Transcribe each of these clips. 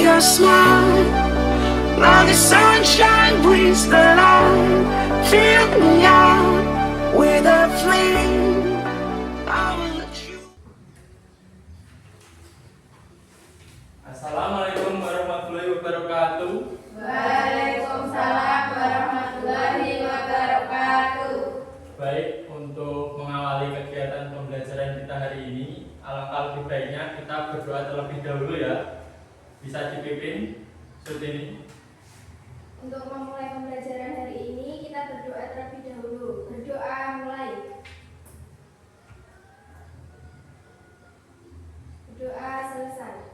your smile. Now the sunshine brings the light. Fill me out with a flame. I will let you. Assalamualaikum warahmatullahi wabarakatuh. Waalaikumsalam warahmatullahi wabarakatuh. Baik, untuk mengawali kegiatan pembelajaran kita hari ini, alangkah lebih baiknya kita berdoa terlebih dahulu ya. Bisa dipimpin seperti ini. Untuk memulai pembelajaran hari ini, kita berdoa terlebih dahulu. Berdoa mulai. Berdoa selesai.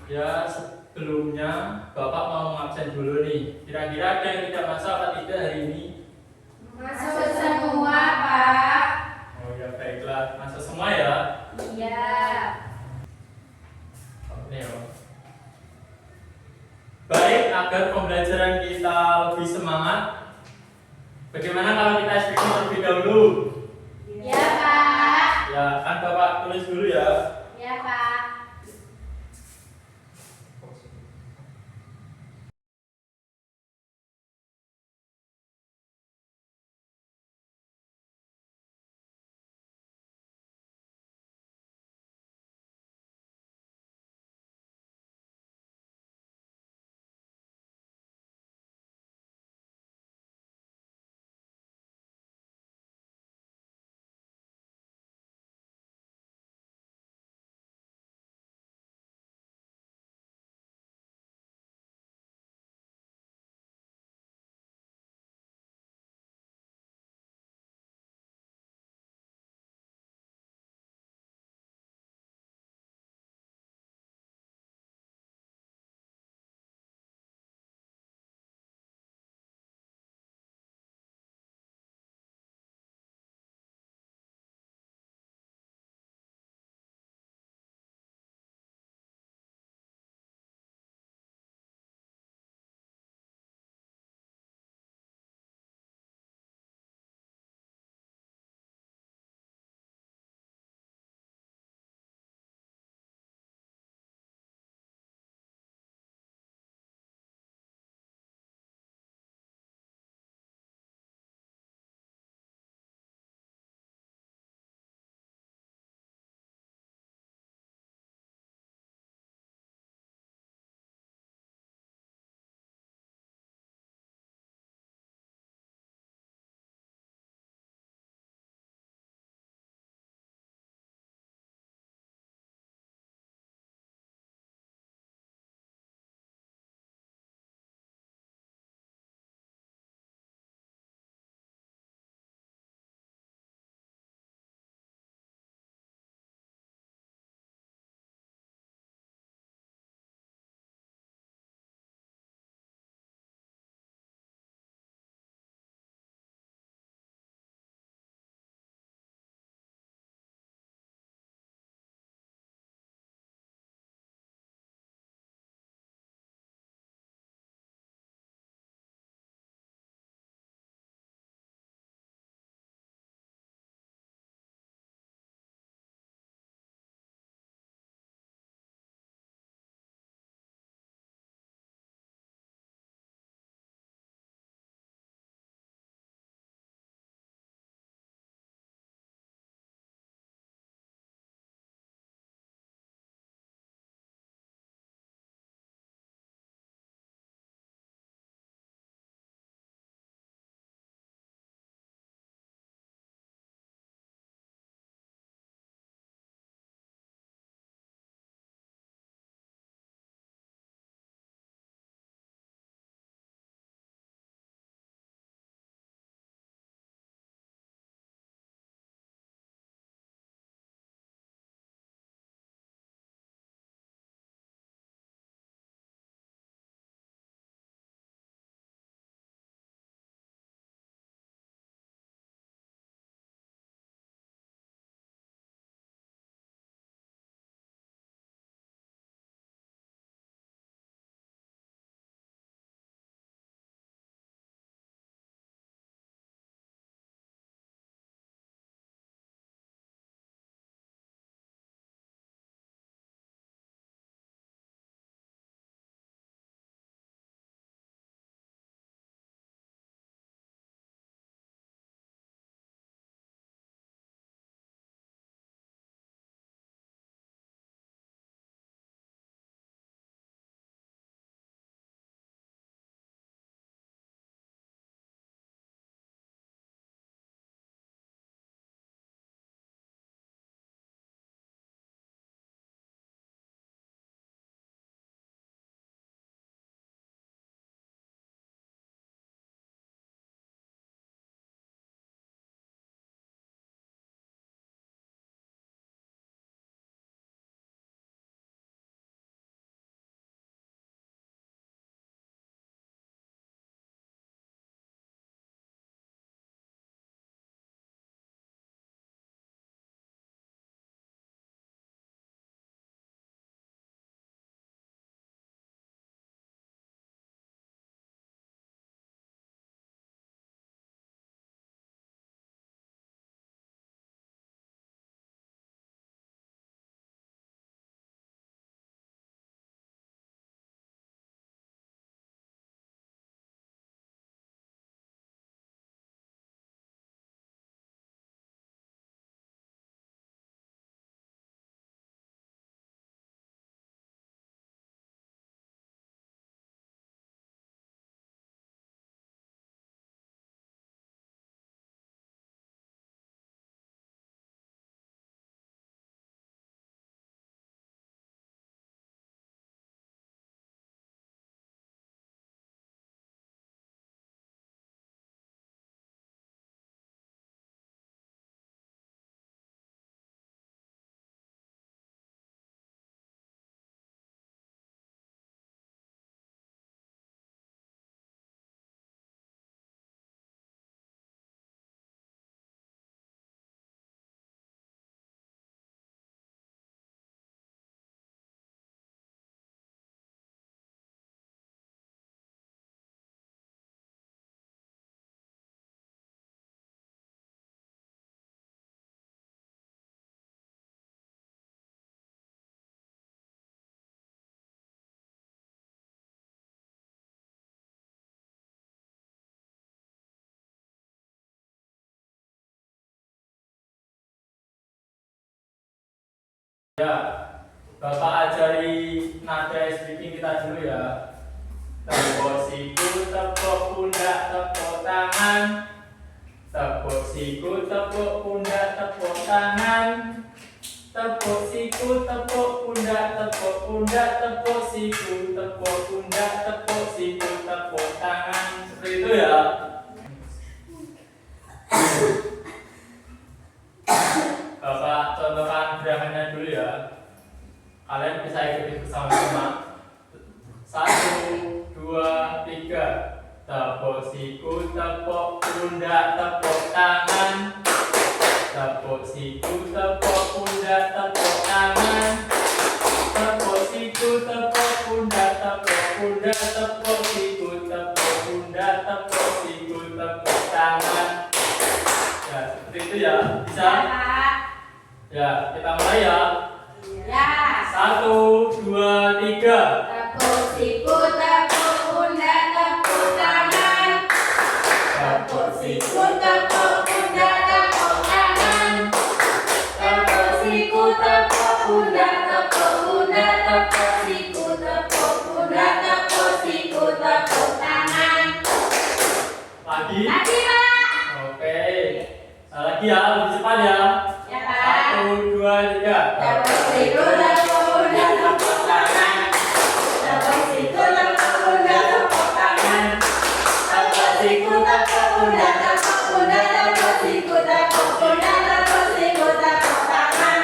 Ya, sebelumnya Bapak mau absen dulu nih. Kira-kira ada yang tidak masuk apa tidak hari ini? Masuk semua, Pak. Oh ya, baiklah. Masuk semua ya? Iya. Oke, baik, agar pembelajaran kita lebih semangat, bagaimana kalau kita speaking terlebih dahulu? Iya, Pak. Ya, kan Bapak tulis dulu ya. Iya, Pak. Ya, Bapak ajari nada speaking kita dulu ya. Tepuk siku, tepuk pundak, tepuk tangan. Tepuk siku, tepuk pundak, tepuk tangan. Tepuk siku, tepuk pundak, tepuk pundak, tepuk siku, tepuk pundak, tepuk siku, tepuk tangan. Seperti itu ya. Bapak contohkan gerakannya dulu ya. Kalian bisa ikuti bersama-sama. 1, 2, 3. Tepuk siku, tepuk pundak, tepuk tangan. Tepuk siku, tepuk pundak, tepuk tangan. Tepuk siku, tepuk pundak, tepuk pundak, tepuk siku, tepuk pundak, tepuk siku, tepuk tangan. Ya, seperti itu ya. Bisa? Ya, kita mulai ya. Ya. 1, 2, 3. Tepuk siku, tepuk pundak, tepuk tangan. Tepuk siku, tepuk pundak, tepuk tangan. Tepuk siku, tepuk pundak, tepuk pundak, tepuk siku, tepuk pundak, tepuk siku, tepuk tangan. Lagi? Lagi, Pak. Oke. Lagi ya, lebih cepat ya. Ya, Pak. 1, 2, 3. Tepuk siku, tepuk pundak, tepuk tangan. Tepuk siku, tepuk pundak, tepuk tangan. Tepuk siku, tepuk pundak, tepuk pundak, tepuk siku, tepuk pundak, tepuk siku, tepuk tangan.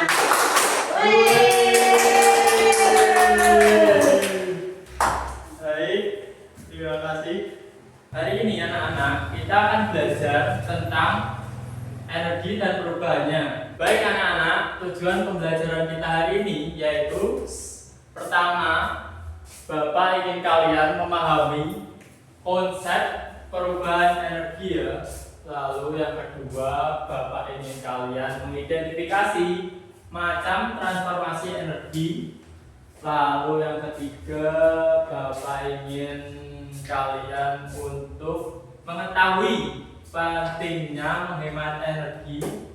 Baik, terima kasih. Hari ini anak-anak kita akan belajar tentang energi dan perubahannya. Baik anak-anak, tujuan pembelajaran kita hari ini yaitu pertama, Bapak ingin kalian memahami konsep perubahan energi ya. Lalu yang kedua, Bapak ingin kalian mengidentifikasi macam transformasi energi. Lalu yang ketiga, Bapak ingin kalian untuk mengetahui pentingnya menghemat energi.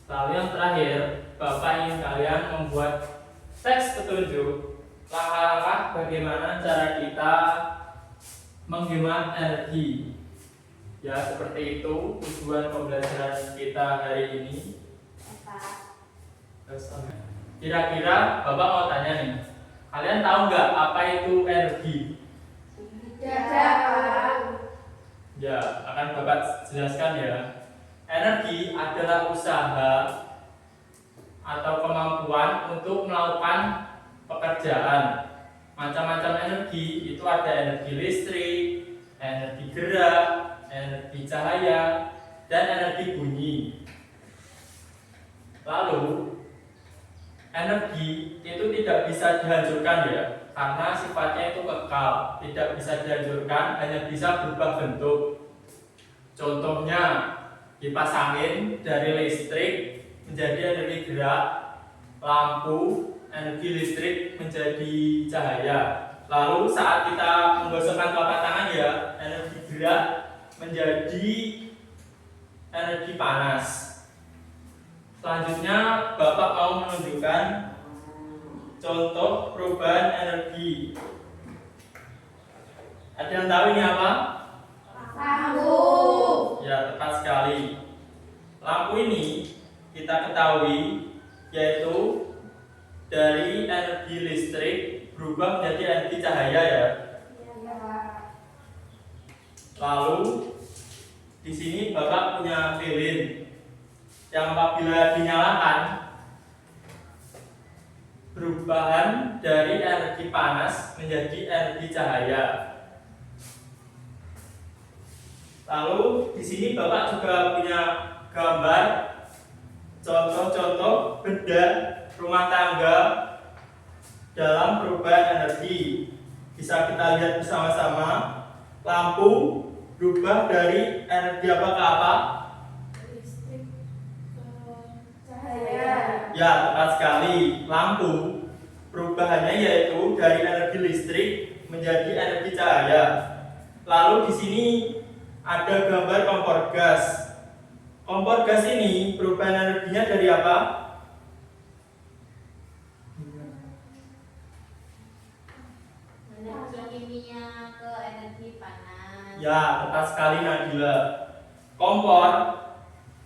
Lalu yang terakhir, Bapak ingin kalian membuat teks petunjuk langkah-langkah bagaimana cara kita menghemat energi. Ya, seperti itu tujuan pembelajaran kita hari ini. Kira-kira Bapak mau tanya nih, kalian tahu nggak apa itu energi? Ya, akan Bapak jelaskan ya. Energi adalah usaha atau kemampuan untuk melakukan pekerjaan. Macam-macam energi itu ada energi listrik, energi gerak, energi cahaya, dan energi bunyi. Lalu, energi itu tidak bisa dihancurkan ya, karena sifatnya itu kekal, tidak bisa dihancurkan, hanya bisa berubah bentuk. Contohnya, kipas angin dari listrik menjadi energi gerak, lampu energi listrik menjadi cahaya. Lalu saat kita menggosokkan telapak tangan ya, energi gerak menjadi energi panas. Selanjutnya Bapak mau menunjukkan contoh perubahan energi. Ada yang tahu ini apa? Lampu. Ya, tepat sekali. Lampu ini kita ketahui yaitu dari energi listrik berubah menjadi energi cahaya ya. Lalu di sini Bapak punya lilin yang apabila dinyalakan perubahan dari energi panas menjadi energi cahaya. Lalu di sini Bapak juga punya gambar contoh-contoh benda rumah tangga dalam perubahan energi. Bisa kita lihat bersama-sama. Lampu berubah dari energi apa ke apa? Listrik ke cahaya. Ya, tepat sekali. Lampu perubahannya yaitu dari energi listrik menjadi energi cahaya. Lalu di sini ada gambar kompor gas. Kompor gas ini perubahan energinya dari apa? Energi kimia ke energi panas. Ya, tepat sekali Nabila. Kompor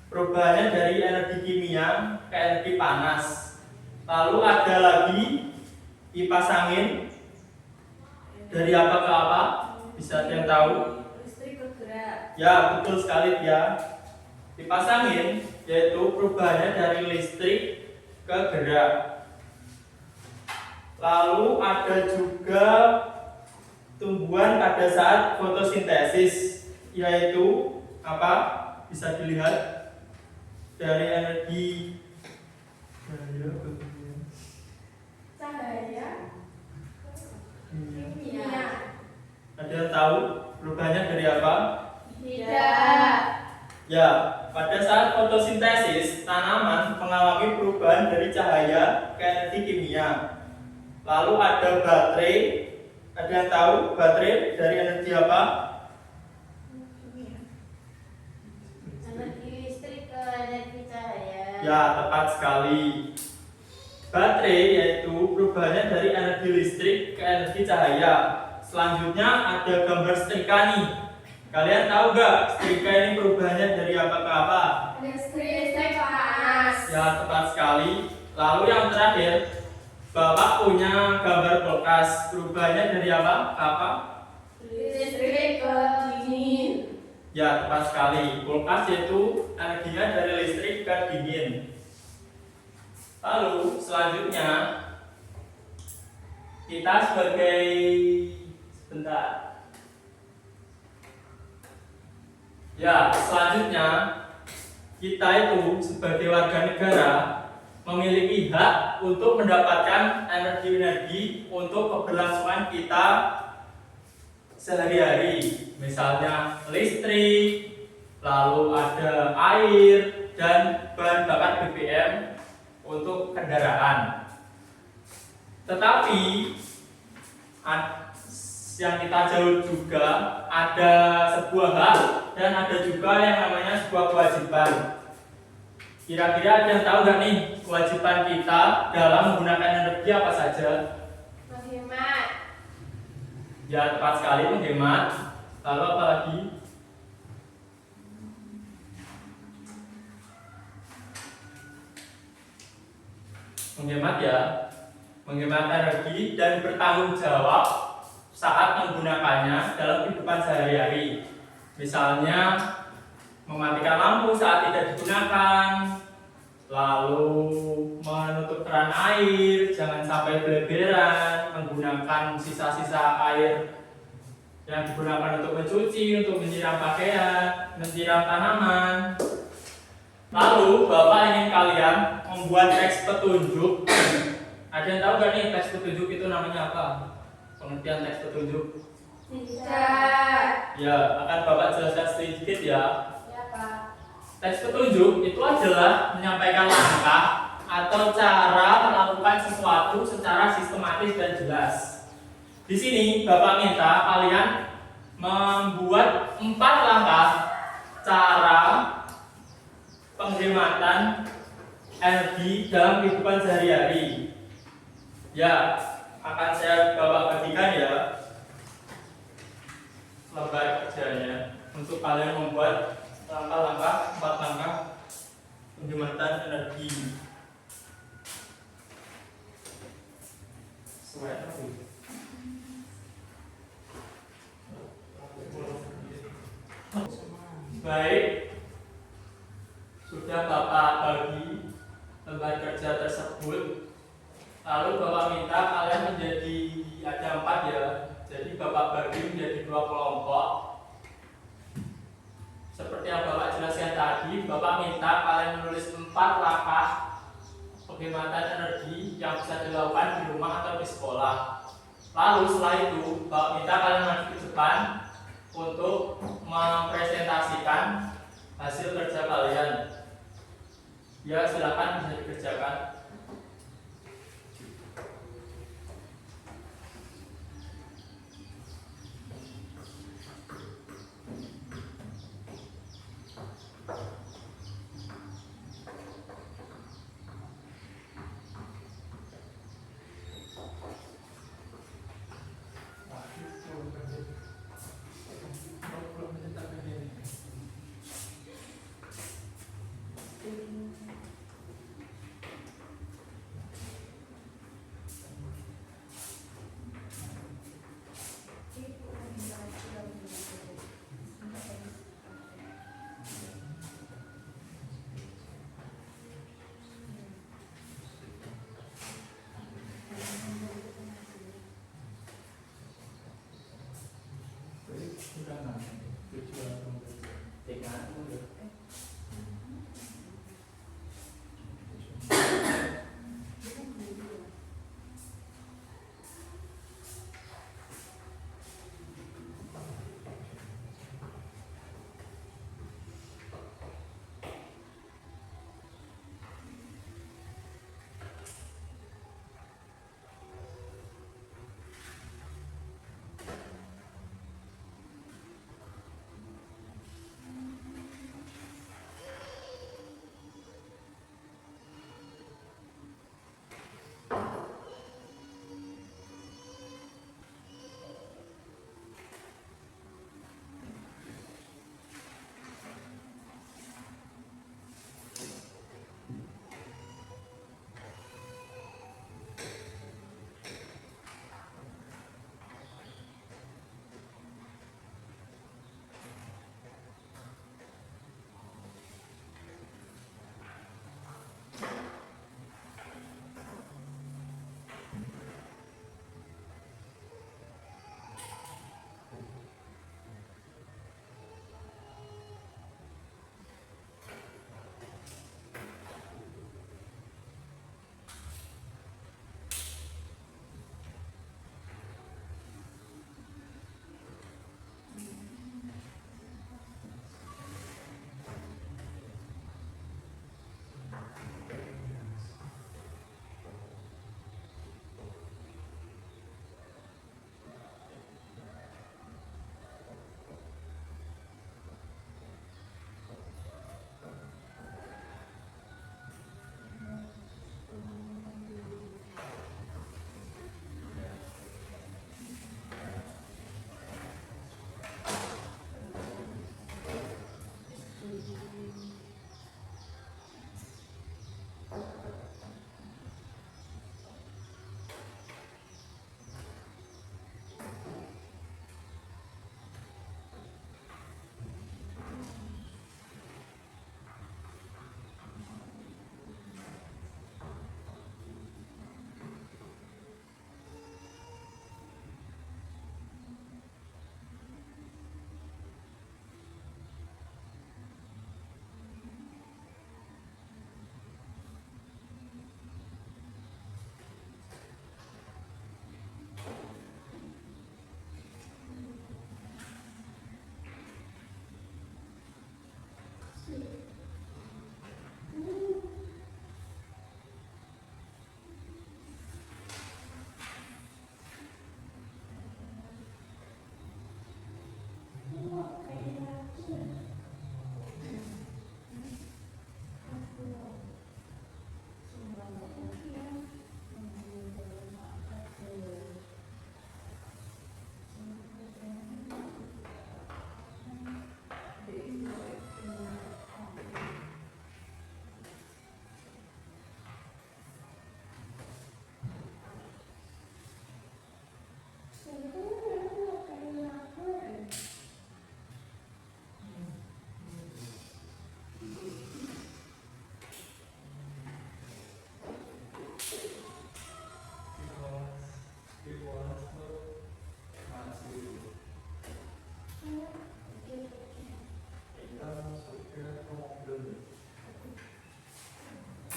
perubahannya dari energi kimia ke energi panas. Lalu ada lagi kipas angin dari apa ke apa? Bisa ada yang tahu? Listrik bergerak. Ya, betul sekali ya. Kipas angin yaitu perubahannya dari listrik ke gerak. Lalu ada juga tumbuhan pada saat fotosintesis, yaitu apa? Bisa dilihat dari energi Cahaya kimia. Ada yang tahu perubahannya dari apa? Tidak. Ya, pada saat fotosintesis, tanaman mengalami perubahan dari cahaya ke energi kimia. Lalu ada baterai. Ada yang tahu baterai dari energi apa? Energi listrik ke energi cahaya. Ya, tepat sekali. Baterai yaitu perubahannya dari energi listrik ke energi cahaya. Selanjutnya ada gambar setrika nih. Kalian tahu gak setrika ini perubahannya dari apa ke apa? Listrik panas. Ya, tepat sekali. Lalu yang terakhir, Bapak punya gambar kulkas. Perubahannya dari apa ke apa? Listrik ke dingin. Ya, tepat sekali. Kulkas itu energinya dari listrik ke dingin. Lalu selanjutnya kita sebagai selanjutnya kita itu sebagai warga negara memiliki hak untuk mendapatkan energi-energi untuk keberlangsungan kita sehari-hari. Misalnya listrik, lalu ada air dan bahan bakar BBM untuk kendaraan. Tetapi yang kita jauh juga ada sebuah hak dan ada juga yang namanya sebuah kewajiban. Kira-kira ada yang tahu nggak nih kewajiban kita dalam menggunakan energi apa saja? Menghemat. Ya, tepat sekali, menghemat. Lalu apa lagi? Menghemat ya, menghemat energi dan bertanggung jawab saat menggunakannya dalam kehidupan sehari-hari. Misalnya mematikan lampu saat tidak digunakan, lalu menutup keran air, jangan sampai beleberan, menggunakan sisa-sisa air yang digunakan untuk mencuci, untuk menyiram pakaian, menyiram tanaman. Lalu Bapak ingin kalian membuat teks petunjuk. Ada yang tahu gak nih teks petunjuk itu namanya apa? Pengertian teks petunjuk? Tidak. Ya, akan Bapak jelaskan sedikit ya. Ya, Pak. Teks petunjuk itu adalah menyampaikan langkah atau cara melakukan sesuatu secara sistematis dan jelas. Di sini Bapak minta kalian membuat 4 langkah cara penghematan energi dalam kehidupan sehari-hari. Ya, akan saya Bapak bagikan ya lembar kerjanya untuk kalian membuat langkah-langkah 4 langkah penghematan energi. Baik, sudah Bapak bagi lembar kerja tersebut. Lalu Bapak minta kalian menjadi ada 4 ya. Jadi Bapak bagi menjadi 2 kelompok. Seperti yang Bapak jelaskan tadi, Bapak minta kalian menulis 4 langkah penghematan energi yang bisa dilakukan di rumah atau di sekolah. Lalu setelah itu Bapak minta kalian maju ke depan untuk mempresentasikan hasil kerja kalian. Ya, silakan bisa dikerjakan.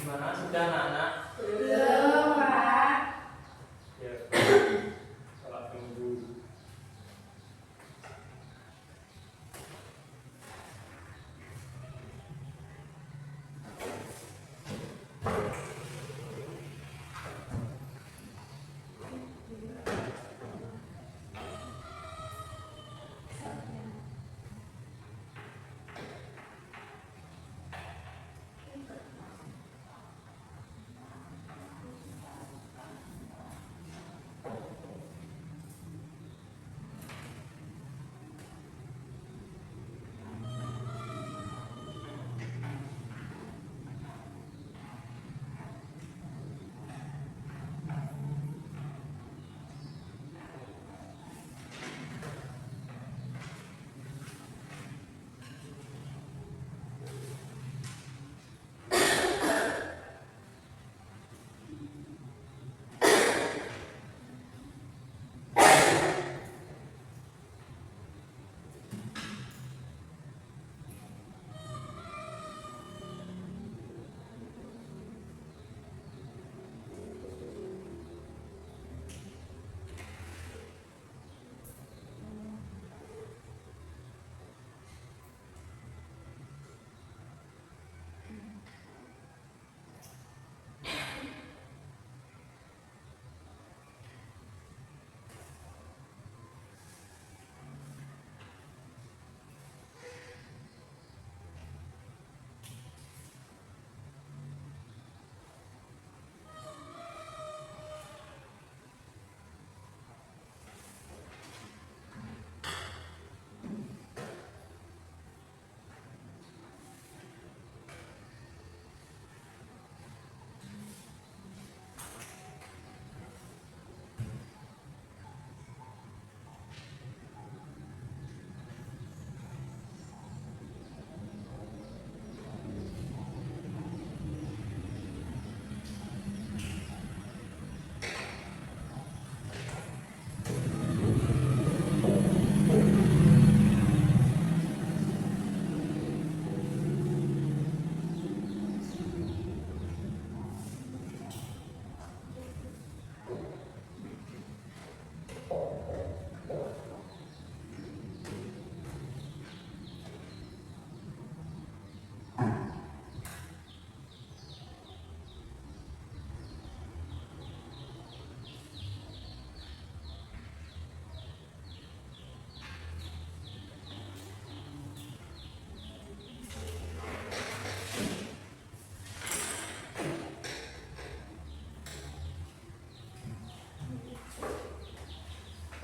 Gimana? Sudah anak-anak? Belum, Pak. Ya. Kalau tunggu.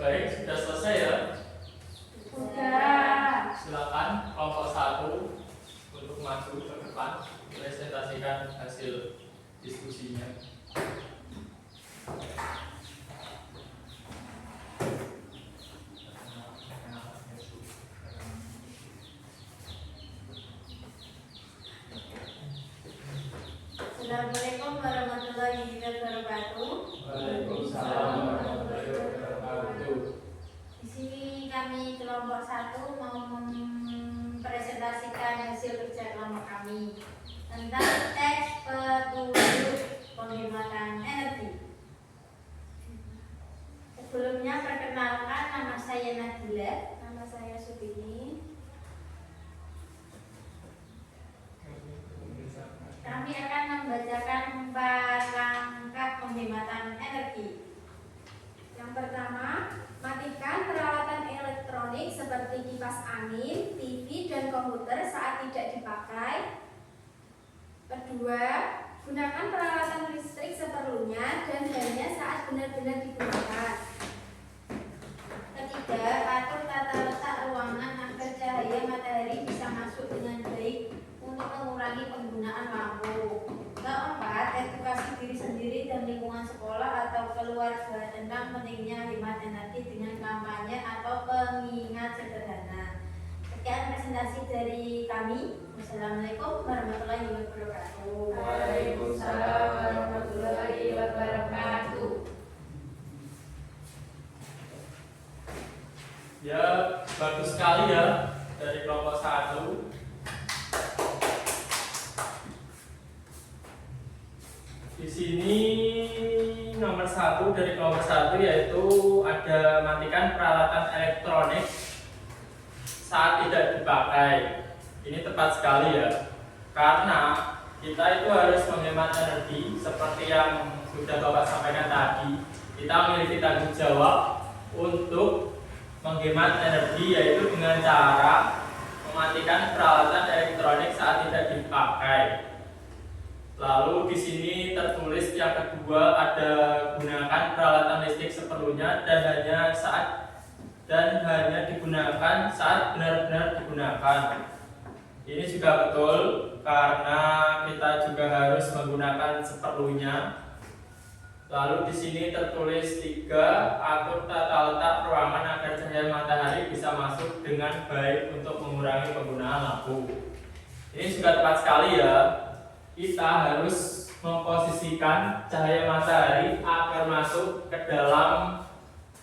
Baik, sudah selesai ya? Sudah. Silakan kelompok 1 untuk maju ke depan presentasikan hasil diskusinya. Assalamualaikum warahmatullahi wabarakatuh. Waalaikumsalam warahmatullahi wabarakatuh. Di sini kami kelompok 1 mau mempresentasikan hasil kerja kelompok kami tentang teks petunjuk penghematan energi. Sebelumnya perkenalkan, nama saya Nadila. Nama saya Subini. Kami akan membacakan 4 langkah penghematan energi. Yang pertama, matikan peralatan elektronik seperti kipas angin, TV, dan komputer saat tidak dipakai. Kedua, gunakan peralatan listrik seperlunya dan hanya saat benar-benar digunakan. Ketiga, atur tata letak ruangan agar cahaya matahari bisa masuk dengan baik untuk mengurangi penggunaan lampu. Keempat, edukasi diri sendiri dan lingkungan sekolah atau keluarga tentang pentingnya hemat energi dengan kampanye atau pengingat sederhana. Sekian presentasi dari kami. Wassalamualaikum warahmatullahi wabarakatuh. Waalaikumsalam warahmatullahi wabarakatuh. Ya, bagus sekali ya dari kelompok 1. Di sini nomor 1 dari kelompok 1 yaitu ada matikan peralatan elektronik saat tidak dipakai. Ini tepat sekali ya, karena kita itu harus menghemat energi seperti yang sudah Bapak sampaikan tadi. Kita memiliki tanggung jawab untuk menghemat energi yaitu dengan cara mematikan peralatan elektronik saat tidak dipakai. Lalu di sini tertulis yang kedua ada gunakan peralatan listrik seperlunya dan hanya digunakan saat benar-benar digunakan. Ini juga betul karena kita juga harus menggunakan seperlunya. Lalu di sini tertulis 3, atur tata letak ruangan agar cahaya matahari bisa masuk dengan baik untuk mengurangi penggunaan lampu. Ini juga tepat sekali ya. Kita harus memposisikan cahaya matahari agar masuk ke dalam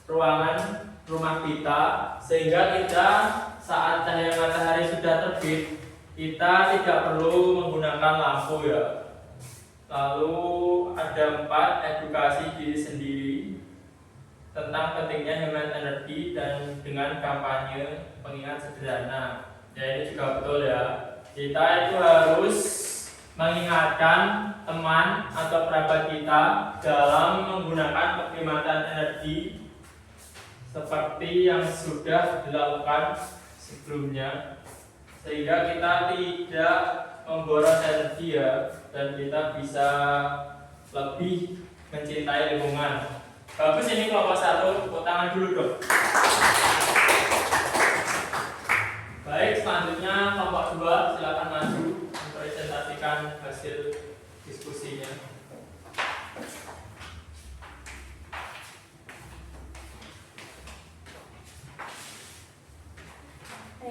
ruangan rumah kita, sehingga kita saat cahaya matahari sudah terbit, kita tidak perlu menggunakan lampu ya. Lalu ada 4, edukasi diri sendiri tentang pentingnya hemat energi dan dengan kampanye pengingat sederhana. Ya, ini juga betul ya. Kita itu harus mengingatkan teman atau kerabat kita dalam menggunakan penghematan energi seperti yang sudah dilakukan sebelumnya, sehingga kita tidak memboros energi ya, dan kita bisa lebih mencintai lingkungan. Bagus, ini kelompok 1, tepuk tangan dulu dong. Baik, selanjutnya kelompok 2, silakan maju mempresentasikan hasil diskusinya.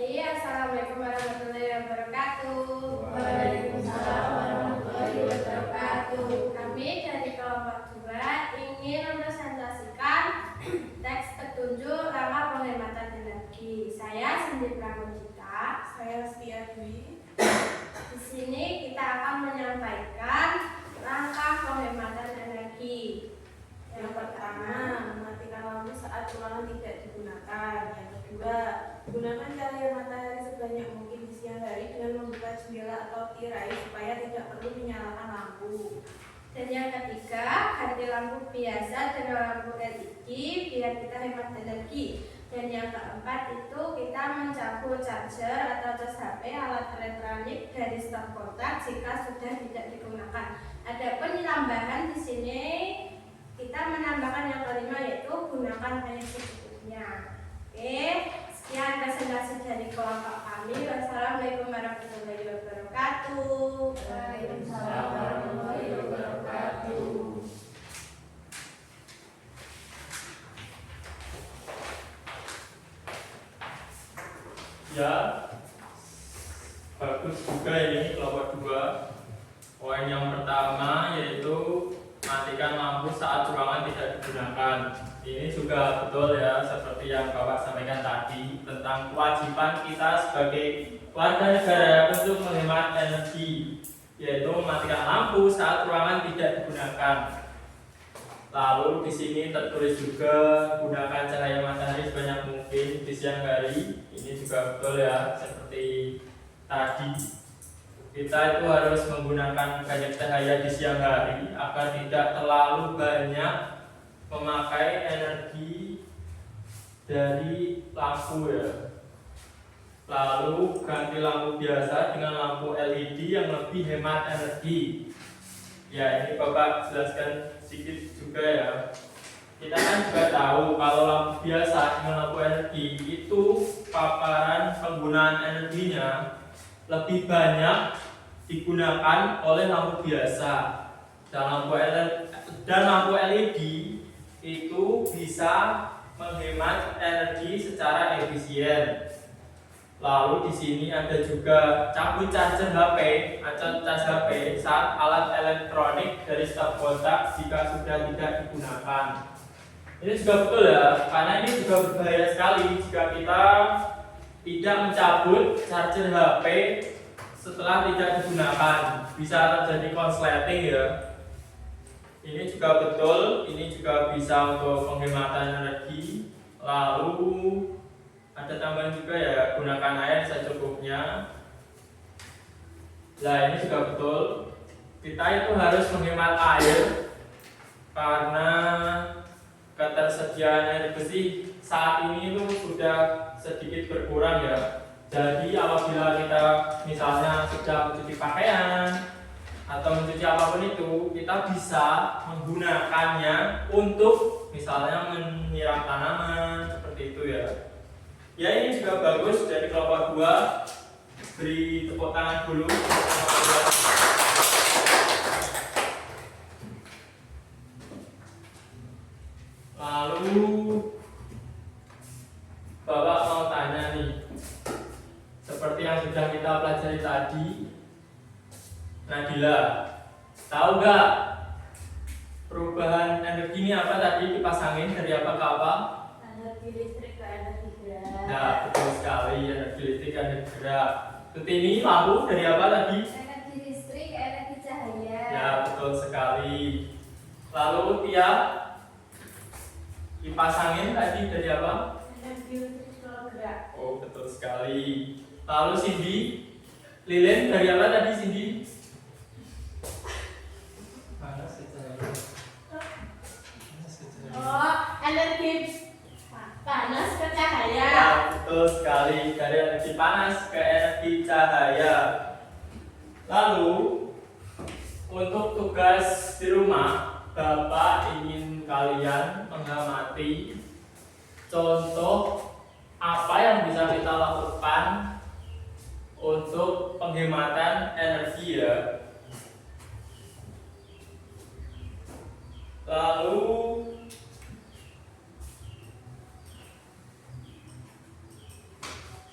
Assalamualaikum warahmatullahi wabarakatuh. Waalaikumsalam warahmatullahi wabarakatuh. Kami dari kelompok 2 ingin mempresentasikan teks petunjuk langkah penghematan energi. Saya Cindy Pramudita. Saya Setia Dwi. Di sini kita akan menyampaikan langkah penghematan energi. Yang pertama, mematikan lampu saat ruangan tidak digunakan. Yang kedua, gunakan cahaya matahari sebanyak mungkin di siang hari dengan membuka jendela atau tirai supaya tidak perlu menyalakan lampu. Dan yang ketiga, ganti lampu biasa dengan lampu LED biar kita hemat energi. Dan yang keempat itu kita mencabut charger atau cas HP alat elektronik dari stok kontak jika sudah tidak digunakan. Adapun tambahan di sini kita menambahkan yang kelima yaitu gunakan air secukupnya. Oke, sekian presentasi dari kelompok kami. Wassalamualaikum warahmatullahi wabarakatuh. Waalaikumsalam warahmatullahi wabarakatuh. Ya, bagus juga ini kelompok 2. Poin yang pertama yaitu matikan lampu saat ruangan tidak digunakan. Ini juga betul ya, seperti yang Bapak sampaikan tadi tentang kewajiban kita sebagai warga negara untuk menghemat energi, yaitu mematikan lampu saat ruangan tidak digunakan. Lalu di sini tertulis juga gunakan cahaya matahari sebanyak mungkin di siang hari. Ini juga betul ya, seperti tadi. Kita itu harus menggunakan banyak cahaya di siang hari agar tidak terlalu banyak memakai energi dari lampu ya. Lalu ganti lampu biasa dengan lampu LED yang lebih hemat energi. Ya, ini Bapak jelaskan sedikit juga ya. Kita kan juga tahu kalau lampu biasa dengan lampu LED itu paparan penggunaan energinya lebih banyak digunakan oleh lampu biasa. Dan lampu LED itu bisa menghemat energi secara efisien. Lalu di sini ada juga cabut charger HP atau cas HP saat alat elektronik dari stop kontak jika sudah tidak digunakan. Ini juga betul ya, karena ini juga berbahaya sekali jika kita tidak mencabut charger HP setelah tidak digunakan. Bisa terjadi konsleting ya. Ini juga betul, ini juga bisa untuk penghematan energi. Lalu ada tambahan juga ya, gunakan air secukupnya. Nah, ini juga betul. Kita itu harus menghemat air karena ketersediaan air bersih saat ini itu sudah sedikit berkurang ya. Jadi apabila kita misalnya sudah mencuci pakaian atau mencuci apapun itu, kita bisa menggunakannya untuk misalnya menyiram tanaman seperti itu ya. Ya, ini juga bagus dari kelompok 2. Beri tepuk tangan dulu. Lalu Bapak mau tanya nih, seperti yang sudah kita pelajari tadi, Nadila, tahu nggak perubahan energi ini apa tadi, kipas angin dari apa ke apa? Energi listrik ke energi gerak. Nah, betul sekali, energi listrik ke energi gerak. Ini lampu dari apa tadi? Energi listrik ke energi cahaya. Ya, betul sekali. Lalu Tia, kipas angin tadi dari apa? Energi listrik kalau gerak. Oh, betul sekali. Lalu Cindy, lilin dari apa tadi Cindy? Panas cahaya. Oh, energi panas ke cahaya. Ya, betul sekali, dari energi panas ke energi cahaya. Lalu untuk tugas di rumah, Bapak ingin kalian mengamati contoh apa yang bisa kita lakukan untuk penghematan energi ya. Lalu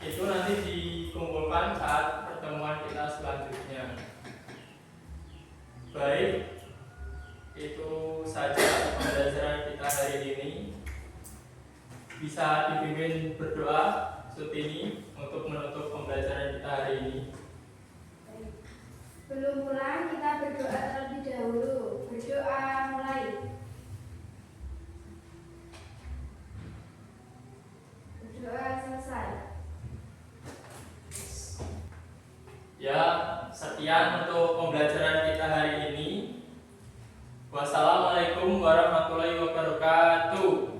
itu nanti dikumpulkan saat pertemuan kita selanjutnya. Baik, itu saja pembelajaran kita hari ini. Bisa dipimpin berdoa Sutini untuk menutup pembelajaran kita hari ini. Belum pulang, kita berdoa terlebih dahulu. Berdoa mulai. Berdoa selesai. Ya, sekian untuk pembelajaran kita hari ini. Wassalamualaikum warahmatullahi wabarakatuh.